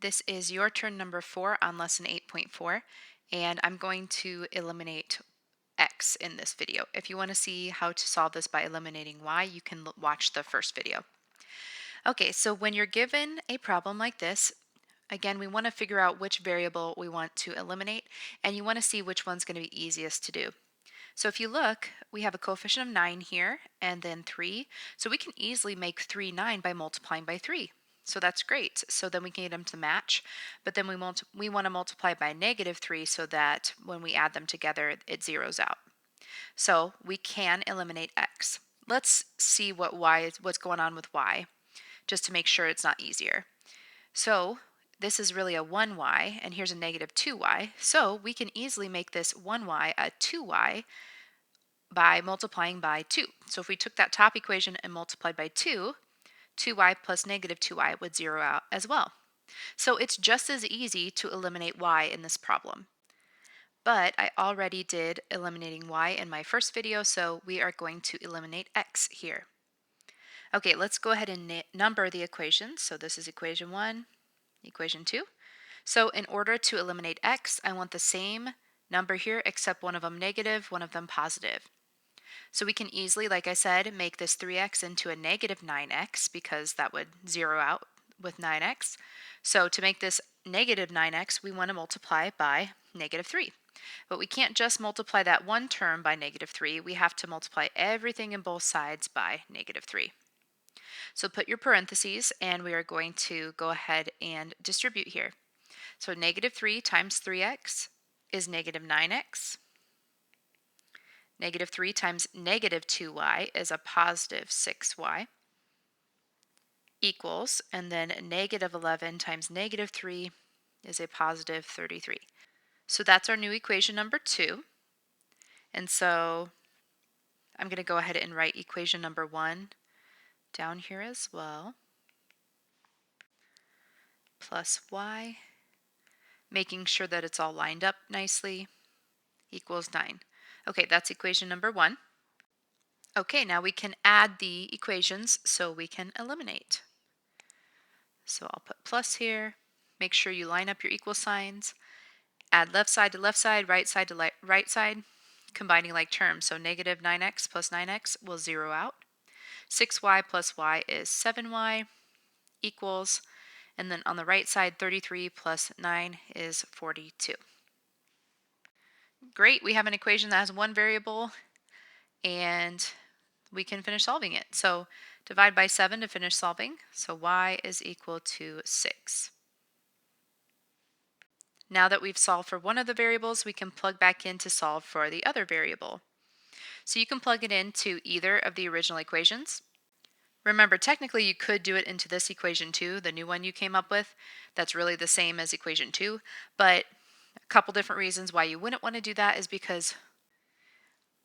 This is your turn number 4 on lesson 8.4, and I'm going to eliminate x in this video. If you want to see how to solve this by eliminating y, you can watch the first video. Okay, so when you're given a problem like this, again, we want to figure out which variable we want to eliminate, and you want to see which one's going to be easiest to do. So if you look, we have a coefficient of 9 here and then 3. So we can easily make 3 9 by multiplying by 3. So that's great. So then we can get them to match. But then we want to multiply by -3 so that when we add them together, it zeroes out. So we can eliminate x. Let's see what's going on with y, just to make sure it's not easier. So this is really a 1y, and here's a -2y. So we can easily make this 1y a 2y by multiplying by 2. So if we took that top equation and multiplied by 2, 2y plus -2y would zero out as well. So it's just as easy to eliminate y in this problem. But I already did eliminating y in my first video, so we are going to eliminate x here. Okay, let's go ahead and number the equations. So this is equation 1, equation 2. So in order to eliminate x, I want the same number here, except one of them negative, one of them positive. So we can easily, like I said, make this 3x into a -9x because that would zero out with 9x. So to make this -9x, we want to multiply by -3. But we can't just multiply that one term by -3. We have to multiply everything in both sides by -3. So put your parentheses, and we are going to go ahead and distribute here. So -3 times 3x is -9x. -3 times -2y is a positive 6y equals, and then -11 times -3 is a positive 33. So that's our new equation number 2. And so I'm going to go ahead and write equation number 1 down here as well. Plus y, making sure that it's all lined up nicely, equals 9. Okay, that's equation number 1. Okay, now we can add the equations so we can eliminate. So I'll put plus here. Make sure you line up your equal signs. Add left side to left side, right side to right side, combining like terms. So -9x plus 9x will zero out. 6y plus y is 7y equals, and then on the right side, 33 plus 9 is 42. Great, we have an equation that has one variable, and we can finish solving it. So divide by 7 to finish solving. So y is equal to 6. Now that we've solved for one of the variables, we can plug back in to solve for the other variable. So you can plug it into either of the original equations. Remember, technically you could do it into this equation too, the new one you came up with. That's really the same as equation 2, but a couple different reasons why you wouldn't want to do that is because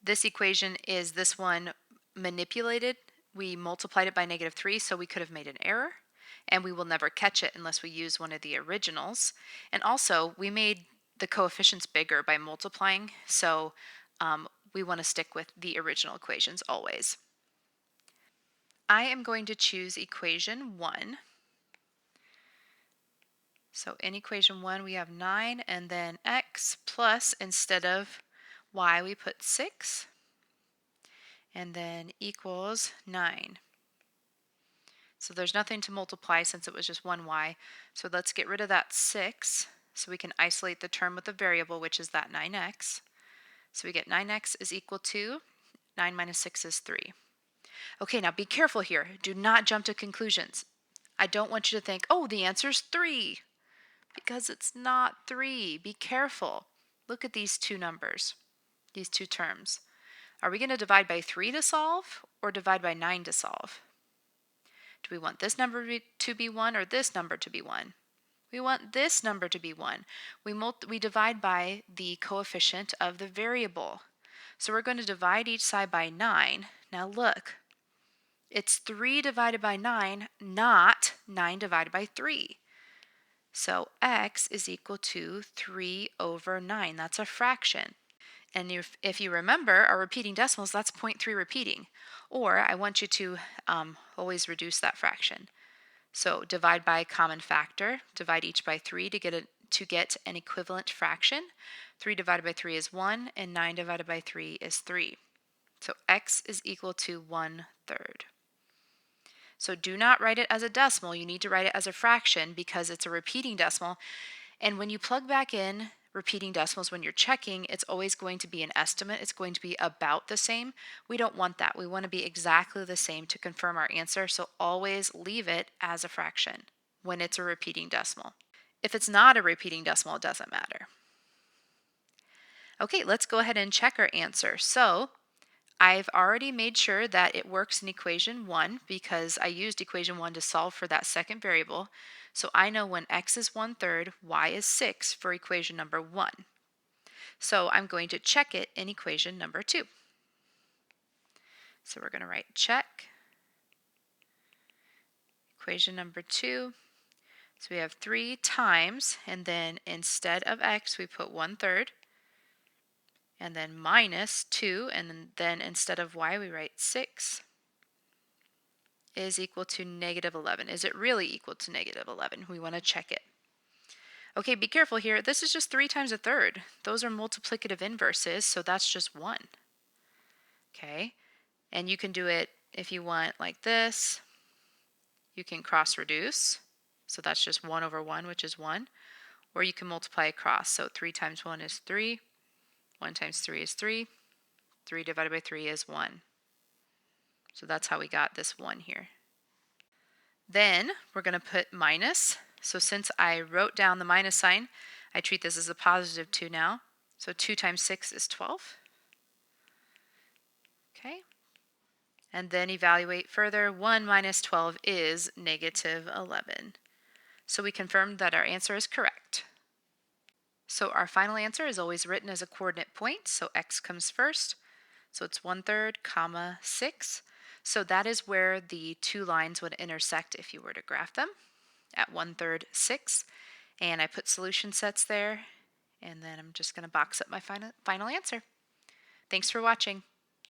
this equation is this one manipulated. We multiplied it by -3, so we could have made an error, and we will never catch it unless we use one of the originals. And also, we made the coefficients bigger by multiplying, so we want to stick with the original equations always. I am going to choose equation 1. So in equation 1, we have 9, and then x plus, instead of y, we put 6, and then equals 9. So there's nothing to multiply since it was just 1y. So let's get rid of that 6 so we can isolate the term with the variable, which is that 9x. So we get 9x is equal to 9 minus 6 is 3. Okay, now be careful here. Do not jump to conclusions. I don't want you to think, oh, the answer's 3, because it's not 3. Be careful. Look at these two numbers, these two terms. Are we going to divide by 3 to solve or divide by 9 to solve? Do we want this number to be 1 or this number to be 1? We want this number to be 1. We divide by the coefficient of the variable. So we're going to divide each side by 9. Now look, it's 3 divided by 9, not 9 divided by 3. So x is equal to 3 over 9. That's a fraction. And if you remember our repeating decimals, that's 0.3 repeating. Or I want you to always reduce that fraction. So divide by common factor, divide each by 3 to get an equivalent fraction. 3 divided by 3 is 1, and 9 divided by 3 is 3. So x is equal to 1/3. So do not write it as a decimal. You need to write it as a fraction because it's a repeating decimal. And when you plug back in repeating decimals when you're checking, it's always going to be an estimate. It's going to be about the same. We don't want that. We want to be exactly the same to confirm our answer. So always leave it as a fraction when it's a repeating decimal. If it's not a repeating decimal, it doesn't matter. Okay, let's go ahead and check our answer. So I've already made sure that it works in equation 1 because I used equation 1 to solve for that second variable. So I know when x is 1/3, y is 6 for equation number 1. So I'm going to check it in equation number 2. So we're going to write check equation number 2. So we have 3 times, and then instead of x, we put 1/3, and then minus 2, and then instead of y, we write 6 is equal to -11. Is it really equal to -11? We want to check it. Okay, be careful here. This is just 3 times a third. Those are multiplicative inverses, so that's just 1. Okay, and you can do it if you want like this. You can cross reduce, so that's just 1 over 1, which is 1. Or you can multiply across, so 3 times 1 is 3, 1 times 3 is 3, 3 divided by 3 is 1. So that's how we got this 1 here. Then we're going to put minus. So since I wrote down the minus sign, I treat this as a positive 2 now. So 2 times 6 is 12. Okay. And then evaluate further. 1 minus 12 is -11. So we confirmed that our answer is correct. So our final answer is always written as a coordinate point. So x comes first. So it's 1/3, comma 6. So that is where the two lines would intersect if you were to graph them at 1/3, 6. And I put solution sets there. And then I'm just going to box up my final answer. Thanks for watching.